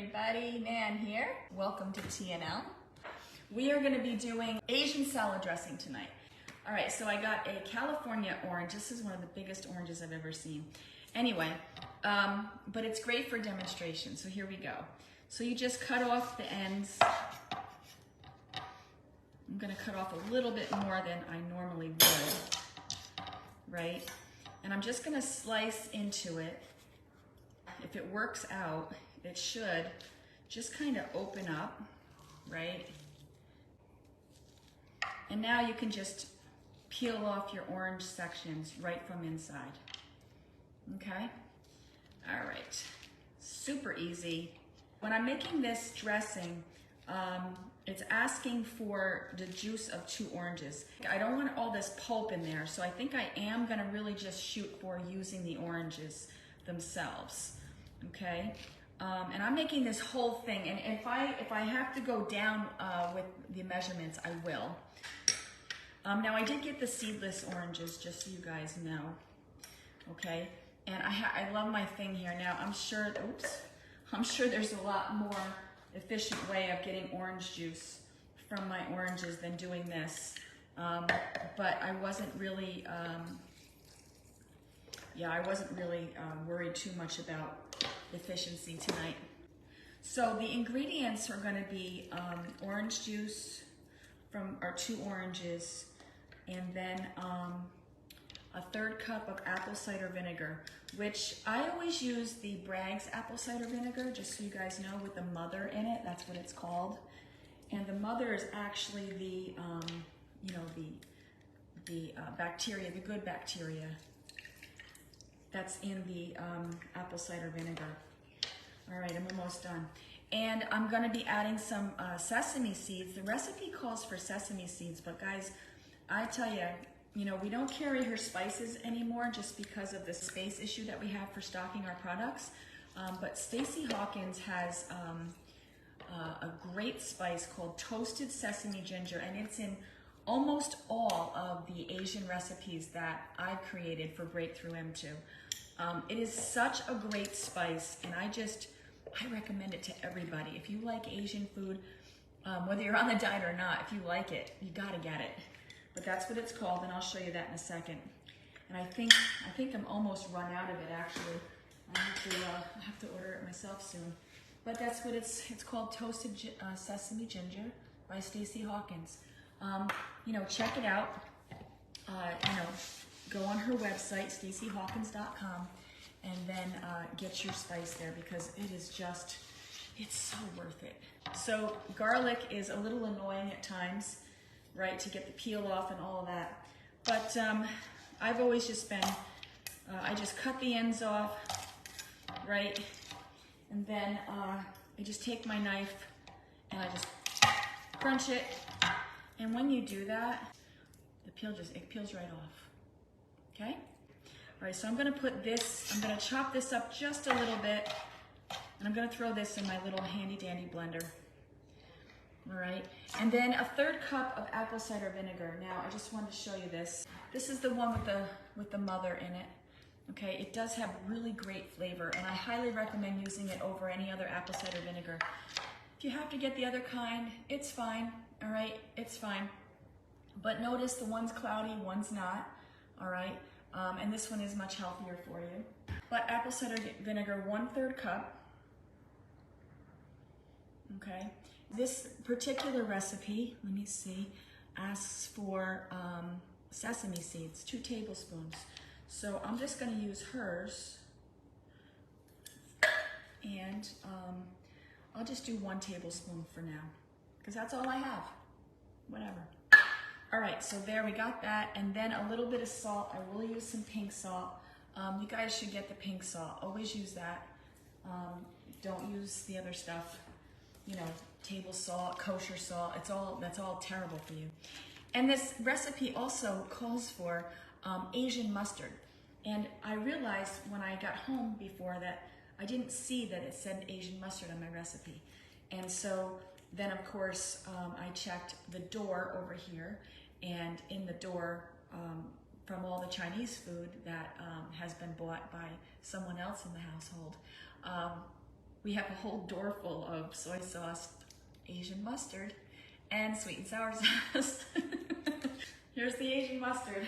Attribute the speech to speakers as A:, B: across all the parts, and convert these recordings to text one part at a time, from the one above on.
A: everybody, Nan here. Welcome to TNL. We are going to be doing Asian salad dressing tonight. All right, so I got a California orange. This is one of the biggest oranges I've ever seen. Anyway, but it's great for demonstration, so here we go. So you just cut off the ends. I'm going to cut off a little bit more than I normally would, right? And I'm just going to slice into it. If it works out, it should just kind of open up, right? And now you can just peel off your orange sections right from inside. Okay? All right. Super easy. When I'm making this dressing, it's asking for the juice of 2 oranges. I don't want all this pulp in there, so I think I am going to really just shoot for using the oranges themselves. Okay? And I'm making this whole thing, and if I have to go down with the measurements, I will. Now I did get the seedless oranges, just so you guys know. Okay? And I love my thing here. Now I'm sure, I'm sure there's a lot more efficient way of getting orange juice from my oranges than doing this. But I wasn't really, worried too much about efficiency tonight. So the ingredients are going to be orange juice from our 2 oranges, and then a 1/3 cup of apple cider vinegar, which I always use the Bragg's apple cider vinegar, just so you guys know, with the mother in it. That's what it's called. And the mother is actually the, the bacteria, the good bacteria that's in the apple cider vinegar. All right, I'm almost done. And I'm gonna be adding some sesame seeds. The recipe calls for sesame seeds, but guys, I tell you, we don't carry her spices anymore just because of the space issue that we have for stocking our products. But Stacey Hawkins has a great spice called toasted sesame ginger, and it's in almost all of the Asian recipes that I've created for Breakthrough M2. It is such a great spice, and I recommend it to everybody. If you like Asian food, whether you're on the diet or not, if you like it, you gotta get it. But that's what it's called, and I'll show you that in a second. And I think I'm almost run out of it, actually. I have to order it myself soon. But that's what it's called, toasted sesame ginger by Stacey Hawkins. Check it out. Go on her website, staceyhawkins.com, and then get your spice there, because it's so worth it. So garlic is a little annoying at times, right, to get the peel off and all of that. But I've always just been, I just cut the ends off, right, and then I just take my knife and I just crunch it. And when you do that, it peels right off. Okay? All right, so I'm gonna chop this up just a little bit, and I'm gonna throw this in my little handy dandy blender. All right, and then a 1/3 cup of apple cider vinegar. Now, I just wanted to show you this. This is the one with the mother in it. Okay, it does have really great flavor, and I highly recommend using it over any other apple cider vinegar. If you have to get the other kind, it's fine. All right, it's fine. But notice the one's cloudy, one's not. All right, and this one is much healthier for you. But apple cider vinegar, 1/3 cup. Okay, this particular recipe, let me see, asks for sesame seeds, 2 tablespoons. So I'm just going to use hers, and I'll just do 1 tablespoon for now, because that's all I have. Whatever. All right, so there, we got that, and then a little bit of salt. I will use some pink salt. You guys should get the pink salt. Always use that. Don't use the other stuff. Table salt, kosher salt. That's all terrible for you. And this recipe also calls for Asian mustard. And I realized when I got home before that I didn't see that it said Asian mustard on my recipe. And so then, of course, I checked the door over here, and in the door, from all the Chinese food that has been bought by someone else in the household, we have a whole door full of soy sauce, Asian mustard, and sweet and sour sauce. Here's the Asian mustard.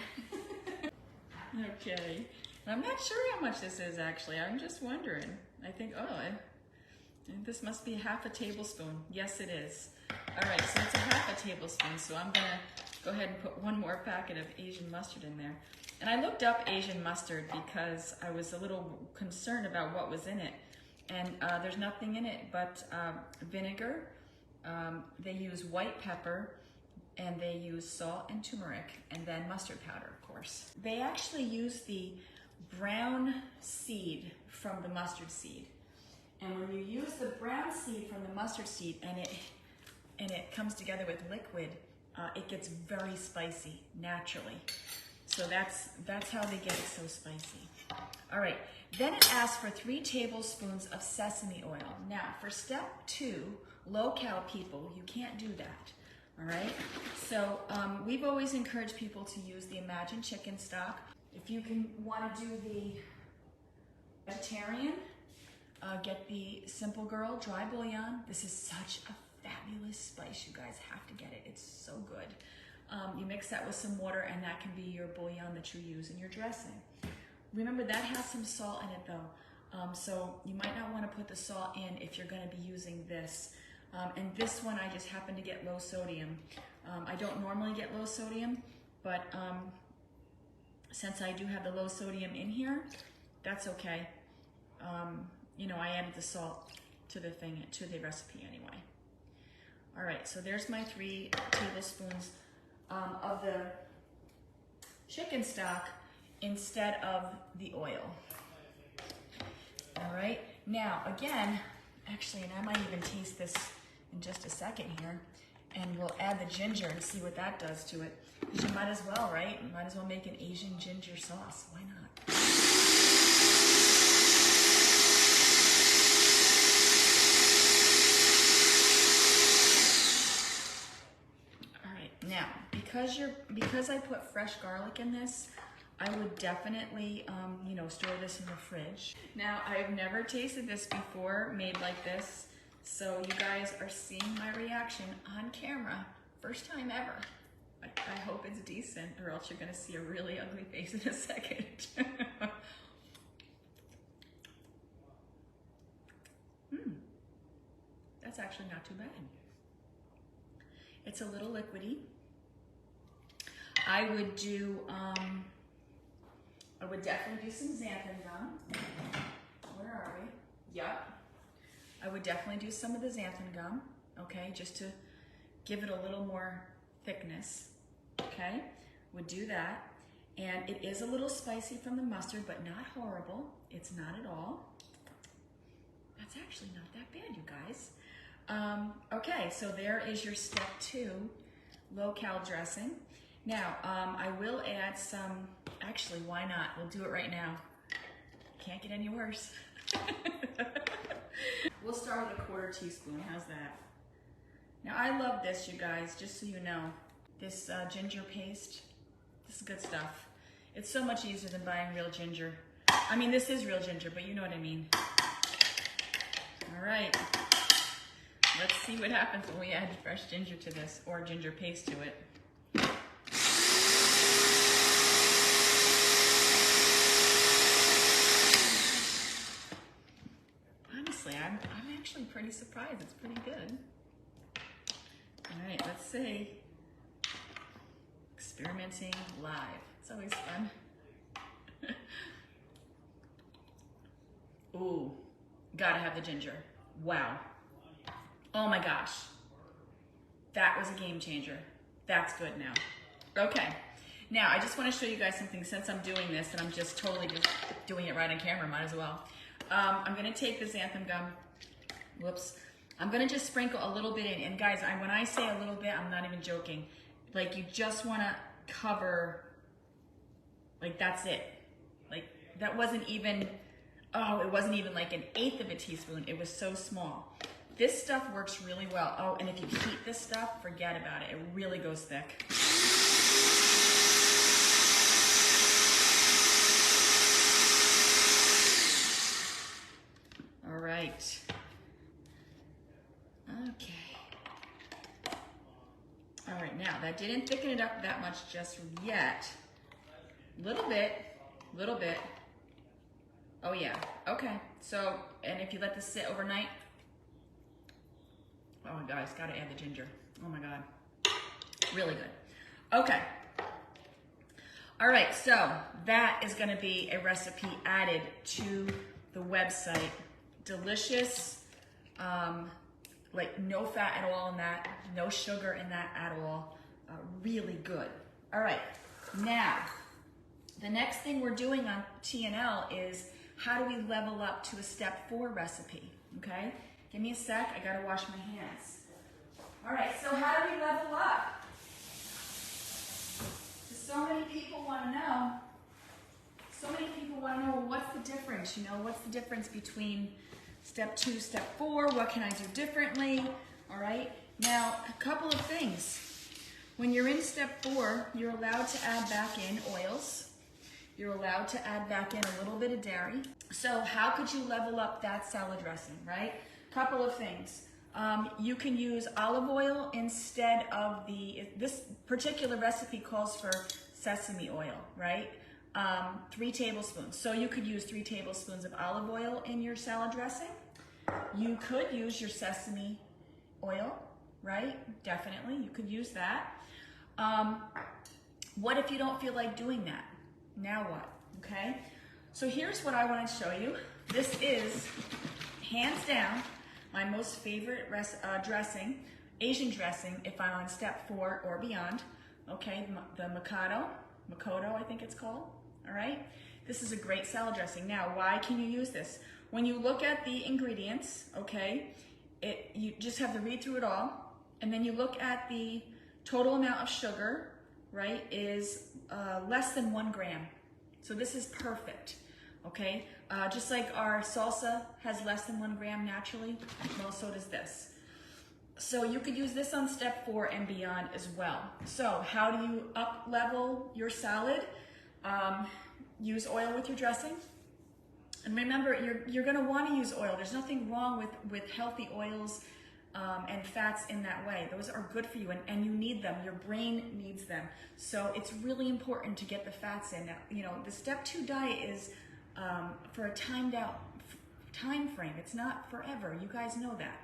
A: Okay. I'm not sure how much this is actually. I'm just wondering. I think, this must be half a tablespoon. Yes, it is. All right, so it's a half a tablespoon, so I'm gonna go ahead and put one more packet of Asian mustard in there. And I looked up Asian mustard because I was a little concerned about what was in it. And there's nothing in it but vinegar. They use white pepper, and they use salt and turmeric, and then mustard powder, of course. They actually use the brown seed from the mustard seed. And when you use the brown seed from the mustard seed and it comes together with liquid, it gets very spicy naturally. So that's how they get it so spicy. All right, then it asks for 3 tablespoons of sesame oil. Now, for step 2, low-cal people, you can't do that. All right, so we've always encouraged people to use the Imagine chicken stock. If you want to do the vegetarian, get the Simple Girl dry bouillon. This is such a fabulous spice. You guys have to get it. It's so good. You mix that with some water, and that can be your bouillon that you use in your dressing. Remember, that has some salt in it though, so you might not want to put the salt in if you're going to be using this. And this one I just happen to get low sodium. I don't normally get low sodium, but since I do have the low sodium in here, that's okay. You know, I added the salt to the recipe anyway. All right, so there's my 3 tablespoons of the chicken stock instead of the oil. All right, now again, actually, and I might even taste this in just a second here, and we'll add the ginger and see what that does to it. Because you might as well, right? You might as well make an Asian ginger sauce. Why not? All right, now, because I put fresh garlic in this, I would definitely, you know, store this in the fridge. Now, I've never tasted this before, made like this, so you guys are seeing my reaction on camera. First time ever. I hope it's decent, or else you're gonna see a really ugly face in a second. That's actually not too bad. It's a little liquidy. I would definitely do some xanthan gum. Where are we? Yep. I would definitely do some of the xanthan gum, okay, just to give it a little more thickness, okay? Would do that. And it is a little spicy from the mustard, but not horrible. It's not at all. That's actually not that bad, you guys. Okay, so there is your step 2 low-cal dressing. Now, I will add some, actually, why not? We'll do it right now. Can't get any worse. We'll start with a 1/4 teaspoon, how's that? Now, I love this, you guys, just so you know. This ginger paste, this is good stuff. It's so much easier than buying real ginger. I mean, this is real ginger, but you know what I mean. All right, let's see what happens when we add fresh ginger to this, or ginger paste to it. Honestly, I'm actually pretty surprised. It's pretty good. All right, let's see. Experimenting live. It's always fun. Ooh, gotta have the ginger. Wow. Oh my gosh. That was a game changer. That's good now. Okay. Now, I just want to show you guys something since I'm doing this, and I'm just totally just doing it right on camera, might as well. I'm gonna take the xanthan gum. Whoops. I'm gonna just sprinkle a little bit in, and guys, when I say a little bit, I'm not even joking. Like, you just wanna cover, like, that's it. Like, that wasn't even, oh, it wasn't even like 1/8 of a teaspoon. It was so small. This stuff works really well. Oh, and if you heat this stuff, forget about it. It really goes thick. All right. now that didn't thicken it up that much just yet. Little bit. Oh yeah, okay. So, and if you let this sit overnight, oh my God, it's gotta add the ginger. Oh my God, really good. Okay. All right, so that is gonna be a recipe added to the website. Delicious, like no fat at all in that, no sugar in that at all, really good. All right, now, the next thing we're doing on T&L is how do we level up to a step 4 recipe, okay? Give me a sec, I gotta wash my hands. All right, so how do we level up? So many people wanna know. Well, what's the difference? You know, what's the difference between step 2, step 4? What can I do differently? All right, now, a couple of things. When you're in step 4, you're allowed to add back in oils. You're allowed to add back in a little bit of dairy. So how could you level up that salad dressing, right? Couple of things. You can use olive oil instead of this particular recipe calls for sesame oil, right? 3 tablespoons. So you could use 3 tablespoons of olive oil in your salad dressing. You could use your sesame oil, right? Definitely, you could use that. What if you don't feel like doing that? Now what, okay? So here's what I want to show you. This is, hands down, my most favorite dressing, Asian dressing, if I'm on step 4 or beyond, okay? The Makoto, I think it's called, all right? This is a great salad dressing. Now, why can you use this? When you look at the ingredients, okay, you just have to read through it all, and then you look at the total amount of sugar, right, is less than 1 gram. So this is perfect, okay? Just like our salsa has less than 1 gram naturally, well, so does this. So you could use this on step 4 and beyond as well. So how do you up level your salad? Use oil with your dressing. And remember, you're gonna wanna use oil. There's nothing wrong with healthy oils and fats in that way. Those are good for you, and you need them. Your brain needs them. So it's really important to get the fats in. Now, you know, the step 2 diet is for a timed out time frame. It's not forever. You guys know that.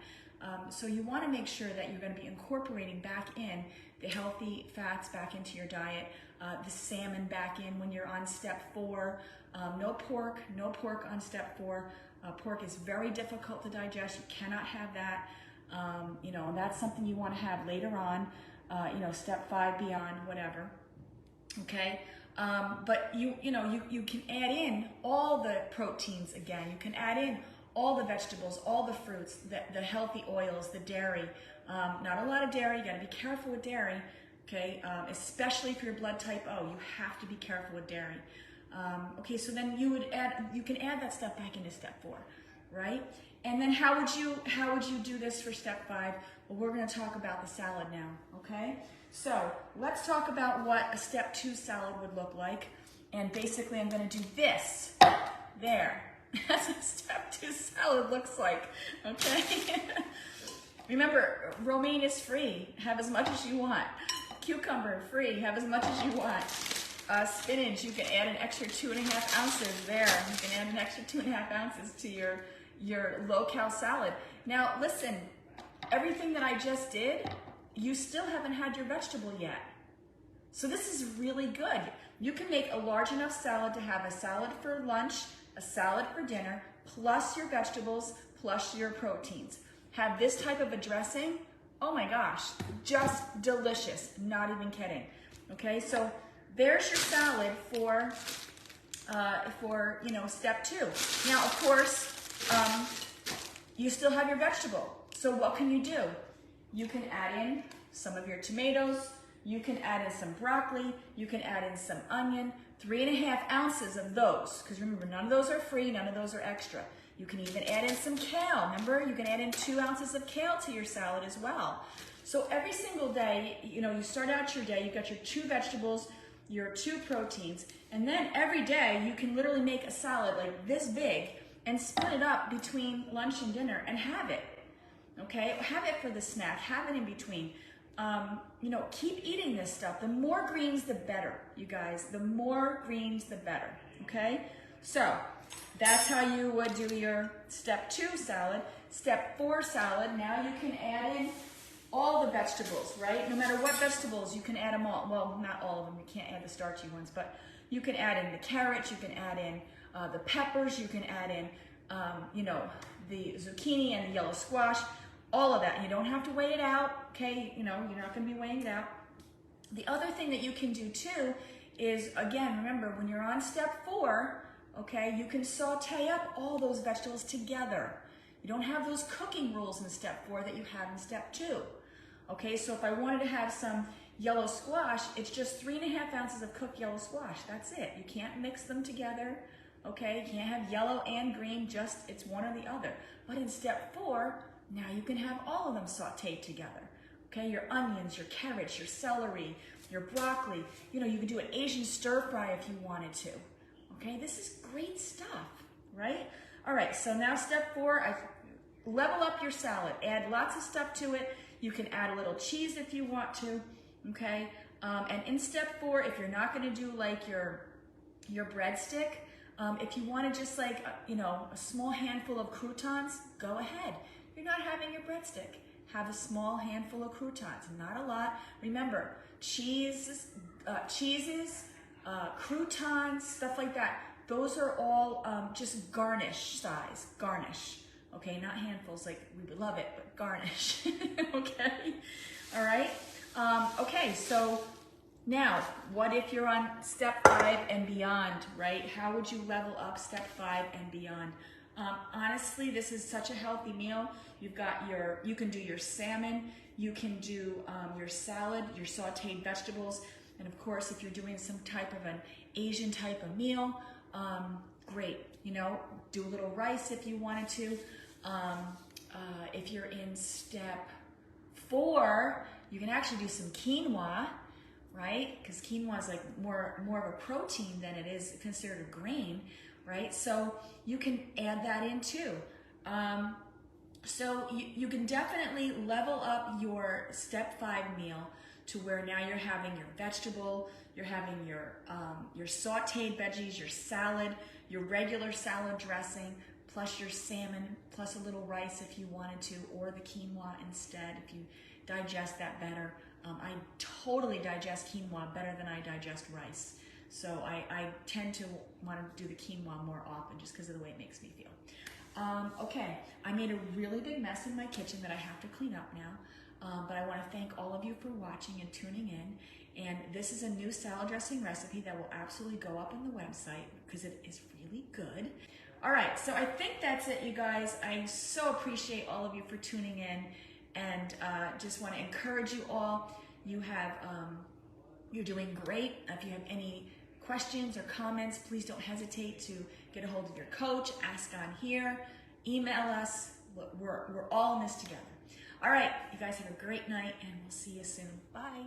A: So you want to make sure that you're going to be incorporating back in the healthy fats back into your diet, the salmon back in when you're on step 4. No pork on step 4. Pork is very difficult to digest. You cannot have that. You know, and that's something you want to have later on, you know, step 5 beyond, whatever. Okay. But you can add in all the proteins again. You can add in all the vegetables, all the fruits, the healthy oils, the dairy. Not a lot of dairy. You got to be careful with dairy. Okay. Especially if you're blood type O, you have to be careful with dairy. Okay. So then you can add that stuff back into step 4, right? And then how would you do this for step 5? Well, we're going to talk about the salad now, okay? So let's talk about what a step 2 salad would look like. And basically I'm going to do this, there. That's what step 2 salad looks like, okay? Remember, romaine is free. Have as much as you want. Cucumber, free. Have as much as you want. Spinach, you can add an extra 2.5 ounces there. You can add an extra 2.5 ounces to your low-cal salad. Now, listen, everything that I just did, you still haven't had your vegetable yet. So this is really good. You can make a large enough salad to have a salad for lunch, a salad for dinner, plus your vegetables, plus your proteins. Have this type of a dressing, oh my gosh, just delicious, not even kidding. Okay, so there's your salad for you know, step 2. Now, of course, you still have your vegetable. So what can you do? You can add in some of your tomatoes, you can add in some broccoli, you can add in some onion, 3.5 ounces of those, because remember, none of those are free, none of those are extra. You can even add in some kale. Remember, you can add in 2 ounces of kale to your salad as well. So every single day, you know, you start out your day, you've got your 2 vegetables, your 2 proteins, and then every day you can literally make a salad like this big and split it up between lunch and dinner and have it, okay? Have it for the snack, have it in between. you know, keep eating this stuff. The more greens, the better, you guys. The more greens, the better, okay? So that's how you would do your step 2 salad. Step 4 salad, now you can add in all the vegetables, right? No matter what vegetables, you can add them all. Well, not all of them. You can't add the starchy ones, but you can add in the carrots, you can add in the peppers, you can add in, you know, the zucchini and the yellow squash, all of that. You don't have to weigh it out, okay? You know, you're not gonna be weighing it out. The other thing that you can do too is, again, remember, when you're on step 4, okay, you can saute up all those vegetables together. You don't have those cooking rules in step 4 that you have in step 2. Okay, so if I wanted to have some yellow squash, it's just 3½ ounces of cooked yellow squash. That's it. You can't mix them together. Okay, you can't have yellow and green, just it's one or the other. But in step 4, now you can have all of them sauteed together. Okay, your onions, your carrots, your celery, your broccoli. You know, you can do an Asian stir fry if you wanted to. Okay, this is great stuff, right? All right, so now step 4, level up your salad. Add lots of stuff to it. You can add a little cheese if you want to, okay? And in step 4, if you're not gonna do like your breadstick, if you want to just like, you know, a small handful of croutons, go ahead. You're not having your breadstick. Have a small handful of croutons, not a lot. Remember, cheeses, croutons, stuff like that. Those are all just garnish size, garnish. Okay, not handfuls like we would love it, but garnish. Okay, all right. Okay, so now, what if you're on step 5 and beyond, right? How would you level up step 5 and beyond? Honestly, this is such a healthy meal. You've got you can do your salmon, you can do your salad, your sauteed vegetables, and of course, if you're doing some type of an Asian type of meal, great. You know, do a little rice if you wanted to. If you're in step 4, you can actually do some quinoa, right? Because quinoa is like more of a protein than it is considered a grain, right? So you can add that in too. So you can definitely level up your step 5 meal to where now you're having your vegetable, you're having your sauteed veggies, your salad, your regular salad dressing, plus your salmon, plus a little rice if you wanted to, or the quinoa instead if you digest that better. I totally digest quinoa better than I digest rice. So I tend to want to do the quinoa more often just because of the way it makes me feel. Okay, I made a really big mess in my kitchen that I have to clean up now. But I want to thank all of you for watching and tuning in. And this is a new salad dressing recipe that will absolutely go up on the website because it is really good. All right, so I think that's it, you guys. I so appreciate all of you for tuning in, and just want to encourage you all. You're doing great. If you have any questions or comments, please don't hesitate to get a hold of your coach, ask on here, email us. We're all in this together. All right, you guys have a great night, and we'll see you soon. Bye.